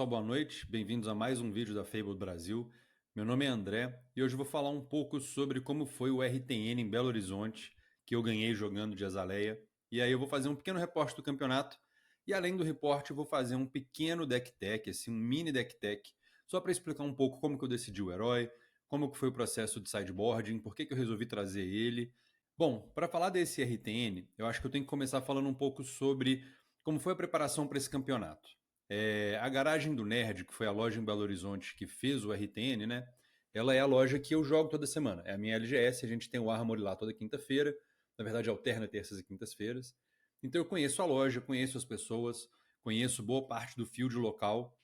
pessoal, boa noite. Bem-vindos a mais um vídeo da Fable Brasil. Meu nome é André e hoje eu vou falar um pouco sobre como foi o RTN em Belo Horizonte, que eu ganhei jogando de Azaleia. E aí eu vou fazer um pequeno reporte do campeonato e além do reporte eu vou fazer um pequeno deck tech, assim, um mini deck tech, só para explicar um pouco como que eu decidi o herói, como que foi o processo de sideboarding, por que que eu resolvi trazer ele. Bom, para falar desse RTN, eu acho que eu tenho que começar falando um pouco sobre como foi a preparação para esse campeonato. A Garagem do Nerd, que foi a loja em Belo Horizonte que fez o RTN, né? Ela é a loja que eu jogo toda semana. É a minha LGS, a gente tem o Armory lá toda quinta-feira. Na verdade, alterna terças e quintas-feiras. Então eu conheço a loja, conheço as pessoas, conheço boa parte do field local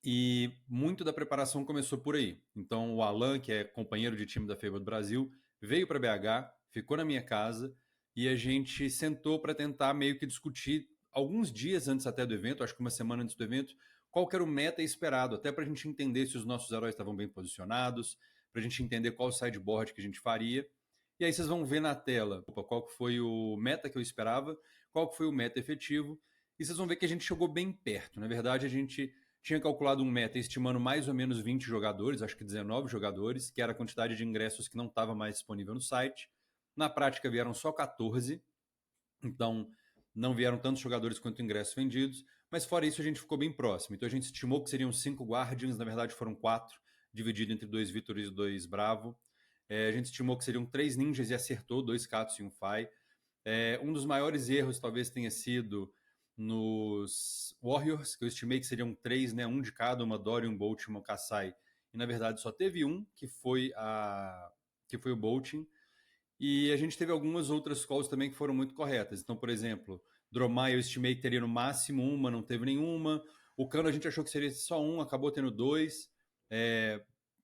e muito da preparação começou por aí. Então o Alan, que é companheiro de time da FEBA do Brasil, veio para BH, ficou na minha casa e a gente sentou para tentar meio que discutir alguns dias antes até do evento, acho que uma semana antes do evento, qual que era o meta esperado, até para a gente entender se os nossos heróis estavam bem posicionados, para a gente entender qual sideboard que a gente faria. E aí vocês vão ver na tela qual que foi o meta que eu esperava, qual que foi o meta efetivo, e vocês vão ver que a gente chegou bem perto. Na verdade, a gente tinha calculado um meta estimando mais ou menos 20 jogadores, acho que 19 jogadores, que era a quantidade de ingressos que não estava mais disponível no site. Na prática vieram só 14, então não vieram tantos jogadores quanto ingressos vendidos, mas fora isso a gente ficou bem próximo. Então a gente estimou que seriam 5 Guardians, na verdade foram 4, dividido entre 2 Victories e 2 Bravo. A gente estimou que seriam 3 Ninjas e acertou, 2 Katsu e um Fai. Um dos maiores erros talvez tenha sido nos Warriors, que eu estimei que seriam 3, né? Um de cada, uma Dory, um Bolt e uma Kassai. E na verdade só teve um, que foi o Bolting. E a gente teve algumas outras calls também que foram muito corretas. Então, por exemplo, Dromai eu estimei que teria no máximo uma, não teve nenhuma. O Cano a gente achou que seria só um, acabou tendo dois.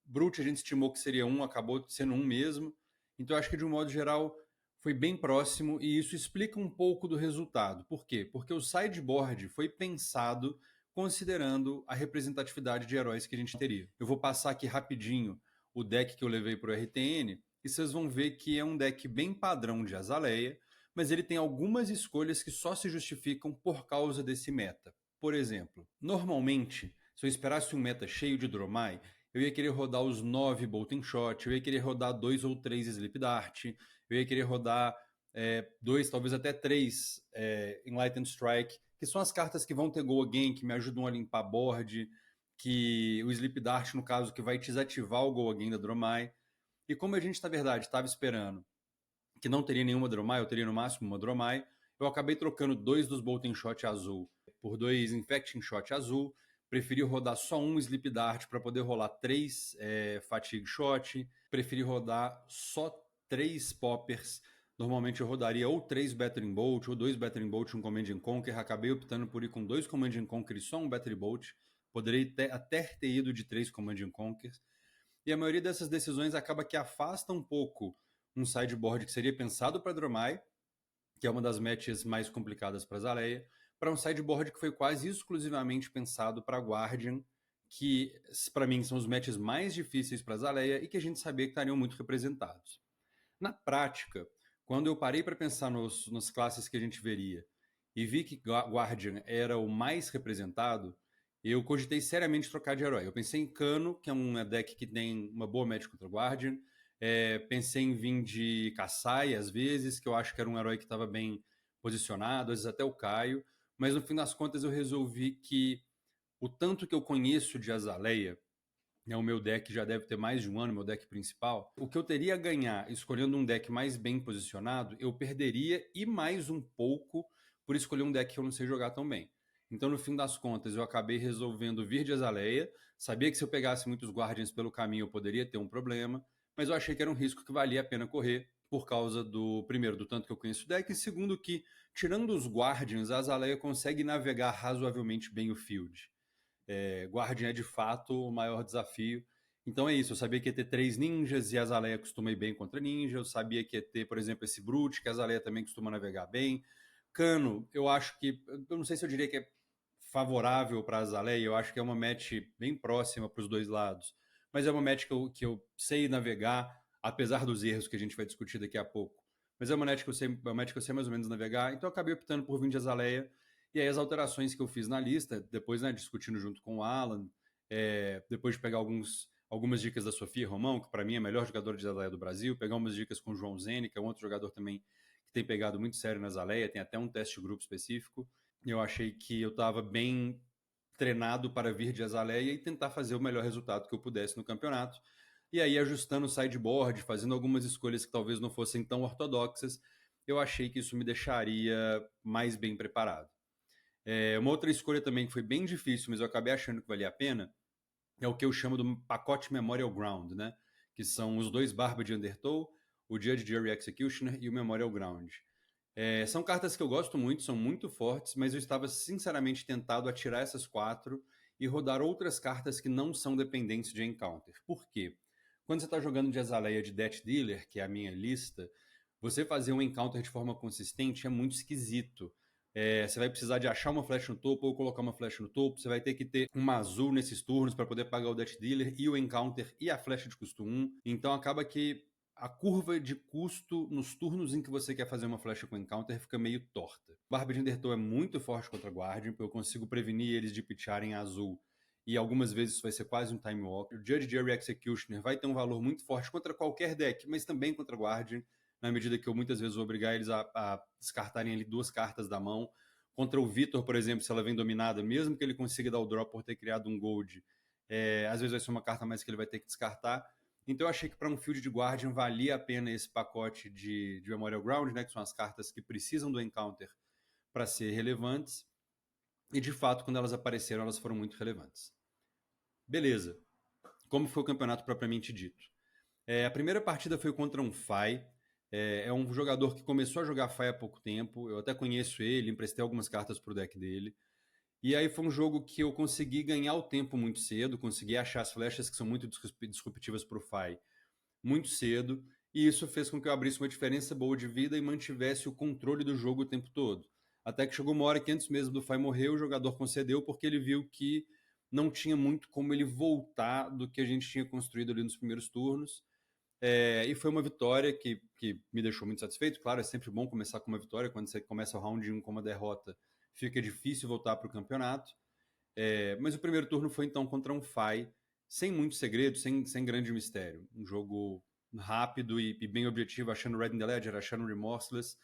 Brute a gente estimou que seria um, acabou sendo um mesmo. Então, acho que de um modo geral foi bem próximo e isso explica um pouco do resultado. Por quê? Porque o sideboard foi pensado considerando a representatividade de heróis que a gente teria. Eu vou passar aqui rapidinho o deck que eu levei para o RTN e vocês vão ver que é um deck bem padrão de Azaleia, mas ele tem algumas escolhas que só se justificam por causa desse meta. Por exemplo, normalmente, se eu esperasse um meta cheio de Dromai, eu ia querer rodar os 9 Bolting Shot, eu ia querer rodar 2 ou 3 Sleep Dart, eu ia querer rodar 2, talvez até 3 Enlightened Strike, que são as cartas que vão ter Go Again, que me ajudam a limpar board, que o Sleep Dart, no caso, que vai desativar o Go Again da Dromai. E como a gente, na verdade, estava esperando que não teria nenhuma Dromai, eu teria no máximo uma Dromai, eu acabei trocando 2 dos Bolting Shot azul por 2 Infecting Shot azul, preferi rodar só um Sleep Dart para poder rolar 3 Fatigue Shot, preferi rodar só 3 Poppers. Normalmente eu rodaria ou 3 Battering Bolt, ou 2 Battering Bolt e um Command and Conquer. Acabei optando por ir com 2 Command and Conquer e só um Battery Bolt. Poderia até ter ido de 3 Command and Conquers. E a maioria dessas decisões acaba que afasta um pouco um sideboard que seria pensado para Dromai, que é uma das matches mais complicadas para Zaleia, para um sideboard que foi quase exclusivamente pensado para Guardian, que para mim são os matches mais difíceis para Zaleia e que a gente sabia que estariam muito representados. Na prática, quando eu parei para pensar nas classes que a gente veria e vi que Guardian era o mais representado, eu cogitei seriamente trocar de herói. Eu pensei em Cano, que é um deck que tem uma boa match contra Guardian. Pensei em vir de Kassai, às vezes, que eu acho que era um herói que estava bem posicionado, às vezes até o Caio. Mas no fim das contas eu resolvi que o tanto que eu conheço de Azaleia, o meu deck já deve ter mais de um ano, meu deck principal. O que eu teria a ganhar escolhendo um deck mais bem posicionado, eu perderia e mais um pouco por escolher um deck que eu não sei jogar tão bem. Então, no fim das contas, eu acabei resolvendo vir de Azaleia. Sabia que se eu pegasse muitos Guardians pelo caminho, eu poderia ter um problema, mas eu achei que era um risco que valia a pena correr por causa do, primeiro, do tanto que eu conheço o deck, e segundo que, tirando os Guardians, a Azaleia consegue navegar razoavelmente bem o field. Guardian é de fato o maior desafio. Então é isso, eu sabia que ia ter 3 ninjas e a Azaleia costuma ir bem contra ninja, eu sabia que ia ter, por exemplo, esse Brute, que a Azaleia também costuma navegar bem. Cano, eu acho que, eu não sei se eu diria que é favorável para a Azaleia, eu acho que é uma match bem próxima para os dois lados, mas é uma match que eu sei navegar, apesar dos erros que a gente vai discutir daqui a pouco. Mas é uma match que eu sei mais ou menos navegar, então eu acabei optando por vir de Azaleia. E aí as alterações que eu fiz na lista, depois, né, discutindo junto com o Alan, depois de pegar algumas dicas da Sofia Romão, que para mim é a melhor jogadora de azaleia do Brasil, pegar umas dicas com o João Zene, que é um outro jogador também que tem pegado muito sério na azaleia, tem até um teste de grupo específico. Eu achei que eu estava bem treinado para vir de azaleia e tentar fazer o melhor resultado que eu pudesse no campeonato. E aí, ajustando o sideboard, fazendo algumas escolhas que talvez não fossem tão ortodoxas, eu achei que isso me deixaria mais bem preparado. Uma outra escolha também que foi bem difícil, mas eu acabei achando que valia a pena, é o que eu chamo do pacote Memorial Ground, né? Que são os 2 Barba de Undertow, o Judge, Jury, Executioner e o Memorial Ground. São cartas que eu gosto muito, são muito fortes, mas eu estava sinceramente tentado a tirar essas 4 e rodar outras cartas que não são dependentes de encounter. Por quê? Quando você está jogando de Azaleia de Death Dealer, que é a minha lista, você fazer um encounter de forma consistente é muito esquisito. Você vai precisar de achar uma flecha no topo ou colocar uma flecha no topo. Você vai ter que ter uma azul nesses turnos para poder pagar o Death Dealer e o encounter e a flecha de custo 1. Então acaba que a curva de custo nos turnos em que você quer fazer uma flecha com encounter fica meio torta. Barba de Undertow é muito forte contra Guardian, porque eu consigo prevenir eles de pitcharem azul. E algumas vezes isso vai ser quase um time walk. O Judge, Jury, Executioner vai ter um valor muito forte contra qualquer deck, mas também contra Guardian, na medida que eu muitas vezes vou obrigar eles a descartarem ali 2 cartas da mão. Contra o Vitor, por exemplo, se ela vem dominada, mesmo que ele consiga dar o drop por ter criado um gold, às vezes vai ser uma carta mais que ele vai ter que descartar. Então eu achei que para um field de Guardian valia a pena esse pacote de Memorial Ground, né, que são as cartas que precisam do encounter para ser relevantes. E de fato, quando elas apareceram, elas foram muito relevantes. Beleza. Como foi o campeonato propriamente dito? A primeira partida foi contra um Fai. É um jogador que começou a jogar Fai há pouco tempo. Eu até conheço ele, emprestei algumas cartas pro deck dele. E aí foi um jogo que eu consegui ganhar o tempo muito cedo, consegui achar as flechas que são muito disruptivas pro Fai muito cedo, e isso fez com que eu abrisse uma diferença boa de vida e mantivesse o controle do jogo o tempo todo. Até que chegou uma hora que antes mesmo do Fai morrer, o jogador concedeu porque ele viu que não tinha muito como ele voltar do que a gente tinha construído ali nos primeiros turnos. E foi uma vitória que me deixou muito satisfeito. Claro, é sempre bom começar com uma vitória. Quando você começa o round 1 com uma derrota, fica difícil voltar para o campeonato. Mas o primeiro turno foi então contra um Fai, sem muito segredo, sem grande mistério. Um jogo rápido e bem objetivo, achando Red in the Ledger, achando Remorseless,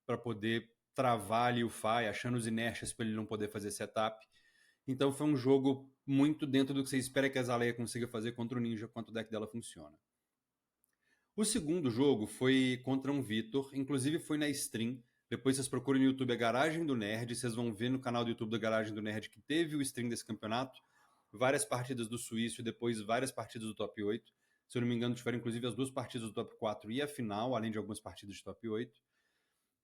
para poder travar ali o Fai, achando os inertias para ele não poder fazer setup. Então foi um jogo muito dentro do que você espera que a Azaleia consiga fazer contra o Ninja, quanto o deck dela funciona. O segundo jogo foi contra um Vitor, inclusive foi na stream. Depois vocês procuram no YouTube a Garagem do Nerd, vocês vão ver no canal do YouTube da Garagem do Nerd que teve o stream desse campeonato, várias partidas do Suíço e depois várias partidas do top 8. Se eu não me engano, tiveram inclusive as 2 partidas do top 4 e a final, além de algumas partidas de top 8.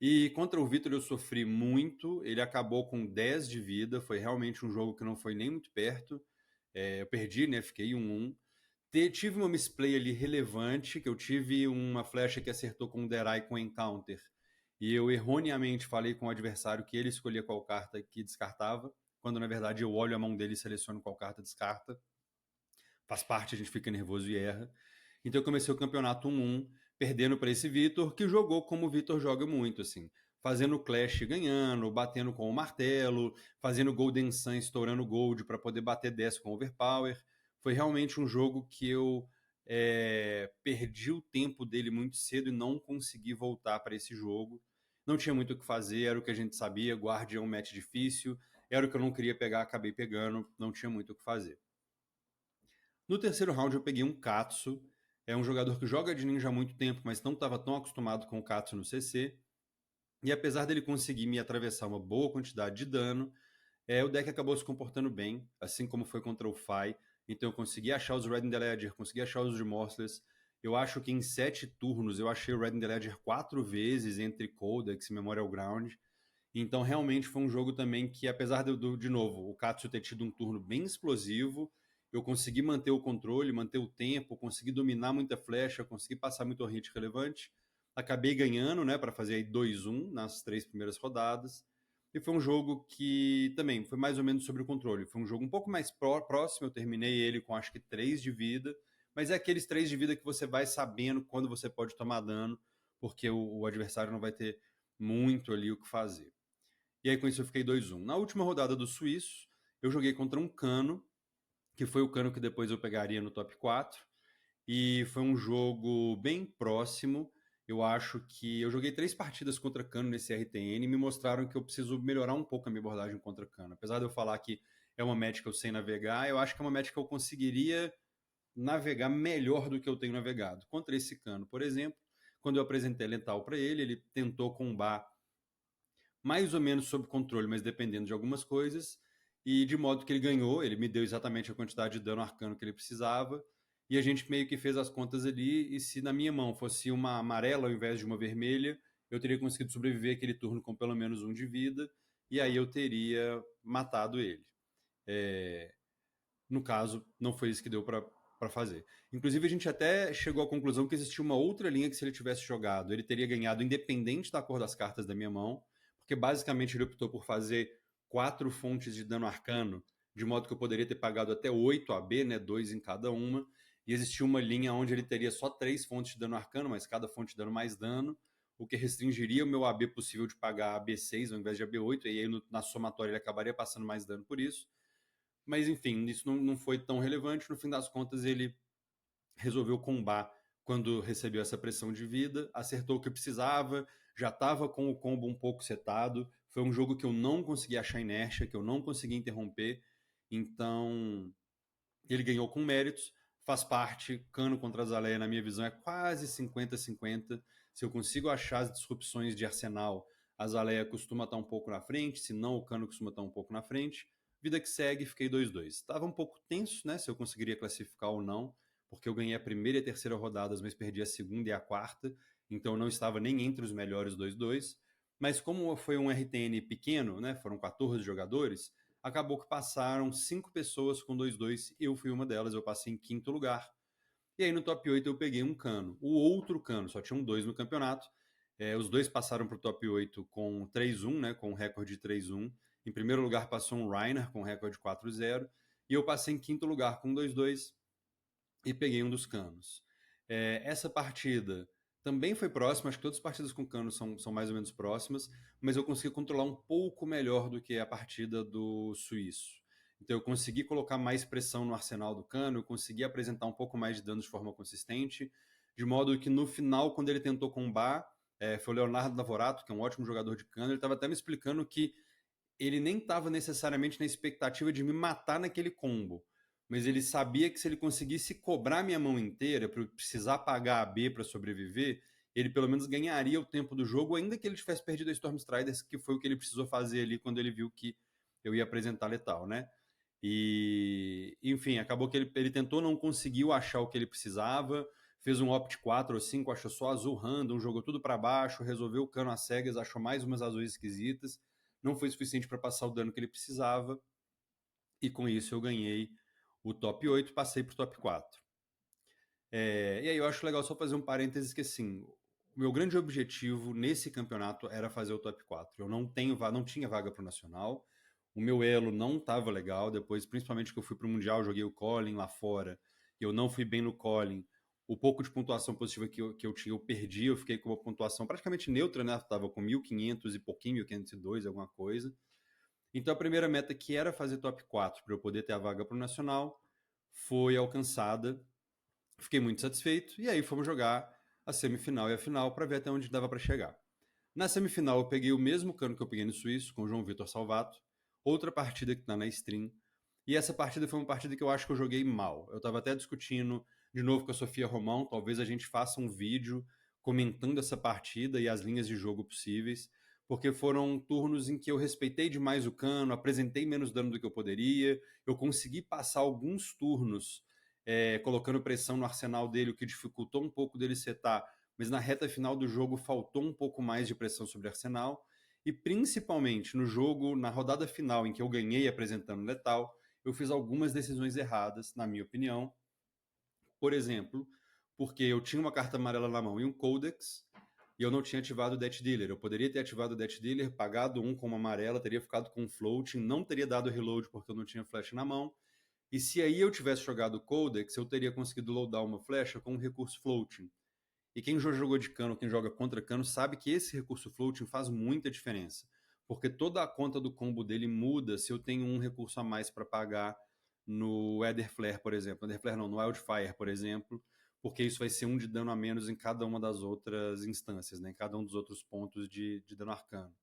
E contra o Vitor eu sofri muito, ele acabou com 10 de vida, foi realmente um jogo que não foi nem muito perto. Eu perdi, né? Fiquei 1-1. Tive uma misplay ali relevante, que eu tive uma flecha que acertou com o Derai com Encounter, e eu erroneamente falei com o adversário que ele escolhia qual carta que descartava, quando na verdade eu olho a mão dele e seleciono qual carta descarta. Faz parte, a gente fica nervoso e erra. Então eu comecei o campeonato 1-1, perdendo para esse Vitor, que jogou como o Vitor joga muito, assim. Fazendo Clash ganhando, batendo com o martelo, fazendo Golden Sun estourando Gold para poder bater 10 com Overpower. Foi realmente um jogo que eu perdi o tempo dele muito cedo e não consegui voltar para esse jogo. Não tinha muito o que fazer, era o que a gente sabia, Guardian é um match difícil, era o que eu não queria pegar, acabei pegando, não tinha muito o que fazer. No terceiro round eu peguei um Katsu, é um jogador que joga de ninja há muito tempo, mas não estava tão acostumado com o Katsu no CC, e apesar dele conseguir me atravessar uma boa quantidade de dano, o deck acabou se comportando bem, assim como foi contra o Fai. Então eu consegui achar os Red in the Ledger, consegui achar os Remorseless. Eu acho que em 7 turnos eu achei o Red in the Ledger 4 vezes entre Codex e Memorial Ground. Então realmente foi um jogo também que, apesar de novo, o Katsu ter tido um turno bem explosivo, eu consegui manter o controle, manter o tempo, consegui dominar muita flecha, consegui passar muito hit relevante. Acabei ganhando, né, para fazer aí 2-1 nas 3 primeiras rodadas. E foi um jogo que também foi mais ou menos sobre o controle. Foi um jogo um pouco mais próximo, eu terminei ele com acho que 3 de vida, mas é aqueles 3 de vida que você vai sabendo quando você pode tomar dano, porque o adversário não vai ter muito ali o que fazer. e aí com isso eu fiquei 2-1. Na última rodada do Suíço, eu joguei contra um cano, que foi o cano que depois eu pegaria no top 4, e foi um jogo bem próximo. Eu acho que eu joguei 3 partidas contra cano nesse RTN e me mostraram que eu preciso melhorar um pouco a minha abordagem contra cano. Apesar de eu falar que é uma match que eu sei navegar, eu acho que é uma match que eu conseguiria navegar melhor do que eu tenho navegado. Contra esse cano, por exemplo, quando eu apresentei Letal para ele, ele tentou combar mais ou menos sob controle, mas dependendo de algumas coisas, e de modo que ele ganhou, ele me deu exatamente a quantidade de dano arcano que ele precisava, e a gente meio que fez as contas ali, e se na minha mão fosse uma amarela ao invés de uma vermelha, eu teria conseguido sobreviver aquele turno com pelo menos 1 de vida, e aí eu teria matado ele. No caso, não foi isso que deu para fazer. Inclusive, a gente até chegou à conclusão que existia uma outra linha que, se ele tivesse jogado, ele teria ganhado independente da cor das cartas da minha mão, porque basicamente ele optou por fazer 4 fontes de dano arcano, de modo que eu poderia ter pagado até 8 AB, né, 2 em cada uma, e existia uma linha onde ele teria só 3 fontes de dano arcano, mas cada fonte dando mais dano, o que restringiria o meu AB possível de pagar AB6 ao invés de AB8, e aí na somatória ele acabaria passando mais dano por isso. Mas enfim, isso não foi tão relevante. No fim das contas, ele resolveu combar quando recebeu essa pressão de vida, acertou o que precisava, já estava com o combo um pouco setado. Foi um jogo que eu não consegui achar inércia, que eu não consegui interromper. Então, ele ganhou com méritos, faz parte. Cano contra Azaleia, na minha visão, é quase 50-50. Se eu consigo achar as disrupções de arsenal, a Azaleia costuma estar um pouco na frente, se não, o Cano costuma estar um pouco na frente. Vida que segue, fiquei 2-2. Estava um pouco tenso, né, se eu conseguiria classificar ou não, porque eu ganhei a primeira e a terceira rodadas, mas perdi a segunda e a quarta, então eu não estava nem entre os melhores 2-2. Mas como foi um RTN pequeno, né, foram 14 jogadores, acabou que passaram 5 pessoas com 2-2, eu fui uma delas, eu passei em quinto lugar. E aí no top 8 eu peguei um cano. O outro cano, só tinham 2 no campeonato. Os dois passaram para o top 8 com 3-1, né, com um recorde de 3-1. Em primeiro lugar passou um Reiner com recorde 4-0. E eu passei em quinto lugar com 2-2 e peguei um dos canos. Essa partida também foi próxima, acho que todas as partidas com canos são mais ou menos próximas, mas eu consegui controlar um pouco melhor do que a partida do suíço. Então eu consegui colocar mais pressão no arsenal do cano, eu consegui apresentar um pouco mais de dano de forma consistente, de modo que no final, quando ele tentou combar, foi o Leonardo Lavorato, que é um ótimo jogador de cano, ele estava até me explicando que ele nem estava necessariamente na expectativa de me matar naquele combo, mas ele sabia que se ele conseguisse cobrar minha mão inteira para eu precisar pagar a B para sobreviver, ele pelo menos ganharia o tempo do jogo, ainda que ele tivesse perdido a Stormstriders, que foi o que ele precisou fazer ali quando ele viu que eu ia apresentar letal, né? E, enfim, acabou que ele tentou, não conseguiu achar o que ele precisava, fez um opt 4 ou 5, achou só azul random, jogou tudo para baixo, resolveu o cano às cegas, achou mais umas azuis esquisitas, não foi suficiente para passar o dano que ele precisava, e com isso eu ganhei o top 8, passei para o top 4. E aí eu acho legal só fazer um parênteses que, assim, o meu grande objetivo nesse campeonato era fazer o top 4. Eu não tinha vaga para o Nacional, o meu elo não estava legal, depois, principalmente que eu fui para o Mundial, joguei o Collin lá fora, e eu não fui bem no Collin, o pouco de pontuação positiva que eu tinha, eu perdi, eu fiquei com uma pontuação praticamente neutra, né? Tava com 1.500 e pouquinho, 1.502, alguma coisa. Então a primeira meta, que era fazer top 4 para eu poder ter a vaga para o Nacional, foi alcançada. Fiquei muito satisfeito e aí fomos jogar a semifinal e a final para ver até onde dava para chegar. Na semifinal eu peguei o mesmo cano que eu peguei no Suíço, com o João Vitor Salvato, outra partida que está na stream. E essa partida foi uma partida que eu acho que eu joguei mal. Eu estava até discutindo de novo com a Sofia Romão, talvez a gente faça um vídeo comentando essa partida e as linhas de jogo possíveis, porque foram turnos em que eu respeitei demais o cano, apresentei menos dano do que eu poderia, eu consegui passar alguns turnos colocando pressão no arsenal dele, o que dificultou um pouco dele setar, mas na reta final do jogo faltou um pouco mais de pressão sobre o arsenal, e principalmente no jogo, na rodada final em que eu ganhei apresentando letal, eu fiz algumas decisões erradas, na minha opinião. Por exemplo, porque eu tinha uma carta amarela na mão e um Codex, e eu não tinha ativado o Death Dealer. Eu poderia ter ativado o Death Dealer, pagado um com uma amarela, teria ficado com floating, não teria dado reload porque eu não tinha flash na mão. E se aí eu tivesse jogado o Codex, eu teria conseguido loadar uma flecha com um recurso floating. E quem já jogou de cano, quem joga contra cano, sabe que esse recurso floating faz muita diferença. porque toda a conta do combo dele muda se eu tenho um recurso a mais para pagar no Ether Flare, por exemplo. No Ether Flare não, no Wildfire, por exemplo, porque isso vai ser um de dano a menos em cada uma das outras instâncias, né? Em cada um dos outros pontos de dano arcano.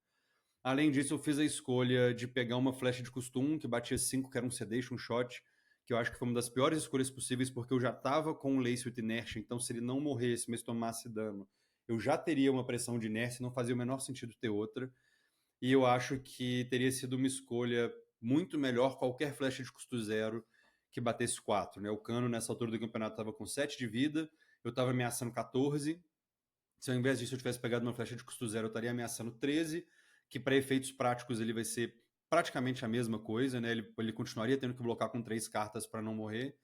Além disso, eu fiz a escolha de pegar uma flecha de custo 1, que batia 5, que era um Sedation Shot, que eu acho que foi uma das piores escolhas possíveis, porque eu já estava com o Lace with Inertia, então se ele não morresse, mas tomasse dano, eu já teria uma pressão de inércia, não fazia o menor sentido ter outra. E eu acho que teria sido uma escolha muito melhor qualquer flecha de custo 0 que batesse 4. Né? O Cano, nessa altura do campeonato, estava com 7 de vida, eu estava ameaçando 14. Se ao invés disso eu tivesse pegado uma flecha de custo 0, eu estaria ameaçando 13, que para efeitos práticos ele vai ser praticamente a mesma coisa, né? Ele continuaria tendo que blocar com 3 cartas para não morrer,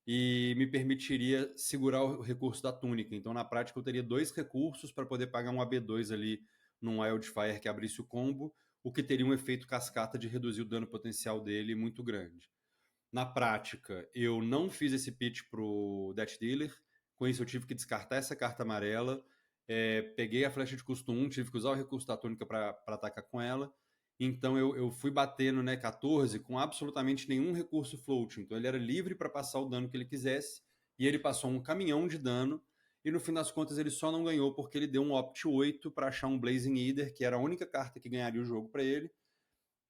e me permitiria segurar o recurso da túnica. Então, na prática, eu teria 2 recursos para poder pagar um AB2 ali num Wildfire que abrisse o combo, o que teria um efeito cascata de reduzir o dano potencial dele muito grande. Na prática, eu não fiz esse pitch pro Death Dealer, com isso eu tive que descartar essa carta amarela, peguei a flecha de custo 1, tive que usar o recurso da túnica para atacar com ela, então eu fui batendo, né, 14 com absolutamente nenhum recurso float, então ele era livre para passar o dano que ele quisesse, e ele passou um caminhão de dano, e no fim das contas ele só não ganhou porque ele deu um Opt 8 para achar um Blazing Either, que era a única carta que ganharia o jogo para ele.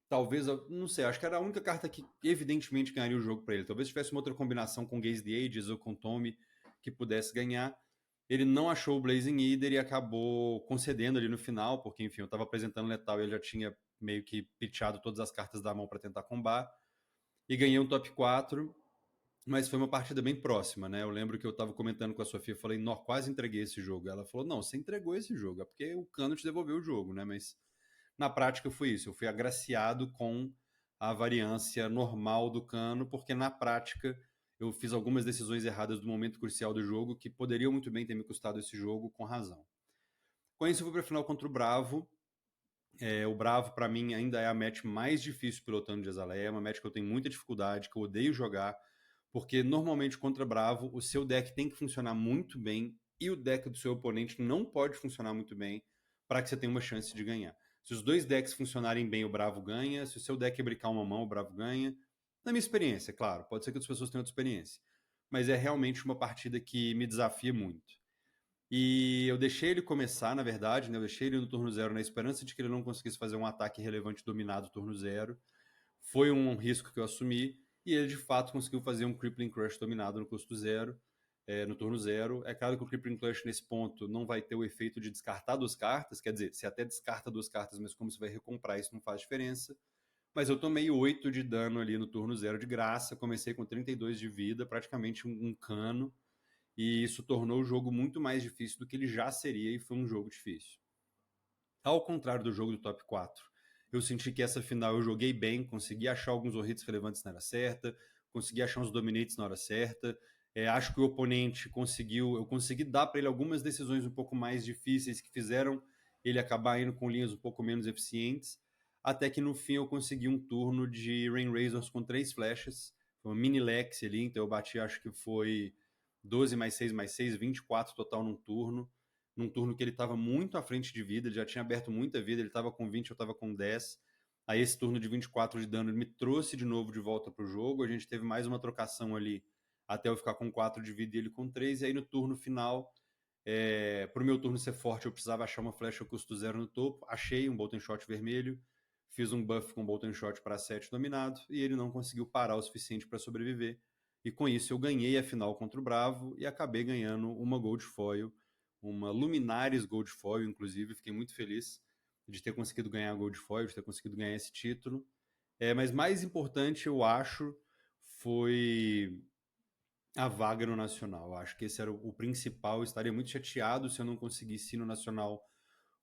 Talvez, não sei, acho que era a única carta que evidentemente ganharia o jogo para ele. Talvez tivesse uma outra combinação com Gaze the Ages ou com Tommy que pudesse ganhar. Ele não achou o Blazing Either e acabou concedendo ali no final, porque enfim, eu estava apresentando Letal e ele já tinha meio que pitchado todas as cartas da mão para tentar combar. E ganhei um top 4, mas foi uma partida bem próxima, né? Eu lembro que eu estava comentando com a Sofia, eu falei, nó, quase entreguei esse jogo. Ela falou, não, você entregou esse jogo, é porque o Cano te devolveu o jogo, né? Mas na prática foi isso, eu fui agraciado com a variância normal do Cano, porque na prática eu fiz algumas decisões erradas do momento crucial do jogo que poderiam muito bem ter me custado esse jogo com razão. Com isso eu fui para a final contra o Bravo. O Bravo para mim ainda é a match mais difícil pilotando de Azaleia, é uma match que eu tenho muita dificuldade, que eu odeio jogar, porque normalmente contra Bravo o seu deck tem que funcionar muito bem e o deck do seu oponente não pode funcionar muito bem para que você tenha uma chance de ganhar. Se os dois decks funcionarem bem, o Bravo ganha. Se o seu deck bricar uma mão, o Bravo ganha. Na minha experiência, claro. Pode ser que outras pessoas tenham outra experiência. Mas é realmente uma partida que me desafia muito. E eu deixei ele começar, na verdade, né? Eu deixei ele no turno 0 na esperança de que ele não conseguisse fazer um ataque relevante dominado turno 0. Foi um risco que eu assumi. E ele, de fato, conseguiu fazer um Crippling Crush dominado no custo 0. No turno 0. É claro que o Crippling Crush nesse ponto não vai ter o efeito de descartar 2 cartas, quer dizer, você até descarta 2 cartas, mas como você vai recomprar, isso não faz diferença. Mas eu tomei 8 de dano ali no turno 0 de graça, comecei com 32 de vida, praticamente um cano, e isso tornou o jogo muito mais difícil do que ele já seria, e foi um jogo difícil. Ao contrário do jogo do top 4, eu senti que essa final eu joguei bem, consegui achar alguns hits relevantes na hora certa, consegui achar uns dominates na hora certa. Acho que o oponente eu consegui dar para ele algumas decisões um pouco mais difíceis que fizeram ele acabar indo com linhas um pouco menos eficientes, até que no fim eu consegui um turno de Rain Razors com 3 flechas, foi uma mini Lex ali, então eu bati, acho que foi 12 mais 6 mais 6, 24 total num turno que ele estava muito à frente de vida, ele já tinha aberto muita vida, ele estava com 20, eu estava com 10. Aí esse turno de 24 de dano me trouxe de novo de volta para o jogo, a gente teve mais uma trocação ali até eu ficar com 4 de vida e ele com 3, e aí no turno final, para o meu turno ser forte, eu precisava achar uma flecha custo 0 no topo, achei um Bolt and Shot vermelho, fiz um buff com Bolt and Shot para 7 dominado, e ele não conseguiu parar o suficiente para sobreviver, e com isso eu ganhei a final contra o Bravo, e acabei ganhando uma Gold Foil, uma Luminares Gold Foil, inclusive, fiquei muito feliz de ter conseguido ganhar a Gold Foil, de ter conseguido ganhar esse título. Mas mais importante, eu acho, foi a vaga no Nacional. Eu acho que esse era o principal. Eu estaria muito chateado se eu não conseguisse ir no Nacional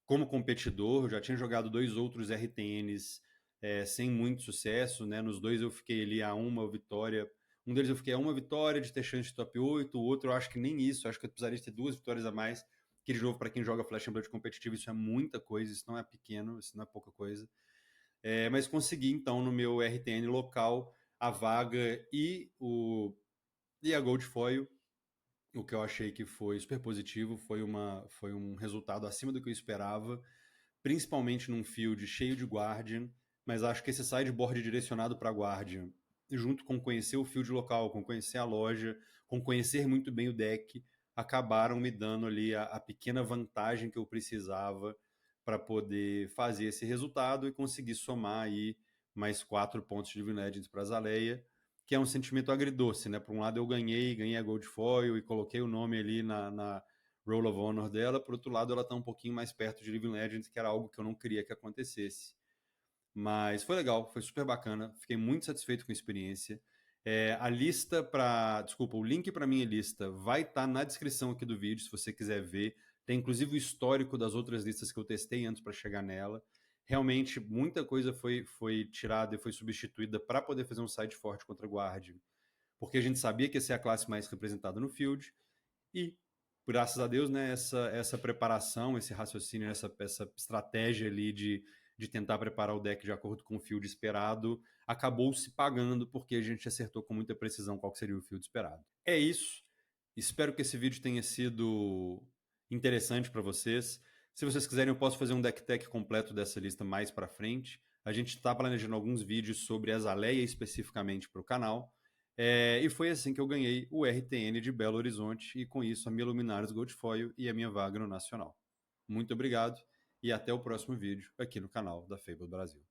como competidor. Eu já tinha jogado 2 outros RTNs sem muito sucesso, né? Nos 2 eu fiquei ali a uma vitória. Um deles eu fiquei a uma vitória de ter chance de top 8, o outro eu acho que nem isso, eu acho que eu precisaria ter 2 vitórias a mais, que de novo, para quem joga Flash and Blood competitivo, isso é muita coisa, isso não é pequeno, isso não é pouca coisa. Mas consegui, então, no meu RTN local, a vaga e a Gold Foil, o que eu achei que foi super positivo, foi um resultado acima do que eu esperava, principalmente num field cheio de Guardian, mas acho que esse sideboard direcionado para Guardian, junto com conhecer o field local, com conhecer a loja, com conhecer muito bem o deck, acabaram me dando ali a pequena vantagem que eu precisava para poder fazer esse resultado e conseguir somar aí mais 4 pontos de Divine Legends para Azaleia, que é um sentimento agridoce, né? Por um lado eu ganhei a Gold Foil e coloquei o nome ali na Roll of Honor dela, por outro lado ela está um pouquinho mais perto de Living Legends, que era algo que eu não queria que acontecesse. Mas foi legal, foi super bacana, fiquei muito satisfeito com a experiência. A lista para. Desculpa, o link para minha lista vai estar na descrição aqui do vídeo, se você quiser ver. Tem inclusive o histórico das outras listas que eu testei antes para chegar nela. Realmente, muita coisa foi tirada e foi substituída para poder fazer um side forte contra Guardian, porque a gente sabia que ia ser a classe mais representada no field. E, graças a Deus, né, essa preparação, esse raciocínio, essa estratégia ali de tentar preparar o deck de acordo com o field esperado, acabou se pagando porque a gente acertou com muita precisão qual seria o field esperado. É isso. Espero que esse vídeo tenha sido interessante para vocês. Se vocês quiserem, eu posso fazer um deck tech completo dessa lista mais para frente. A gente está planejando alguns vídeos sobre Azaleia especificamente para o canal. E foi assim que eu ganhei o RTN de Belo Horizonte e com isso a minha Luminares Gold Foil e a minha vaga no Nacional. Muito obrigado e até o próximo vídeo aqui no canal da Fable Brasil.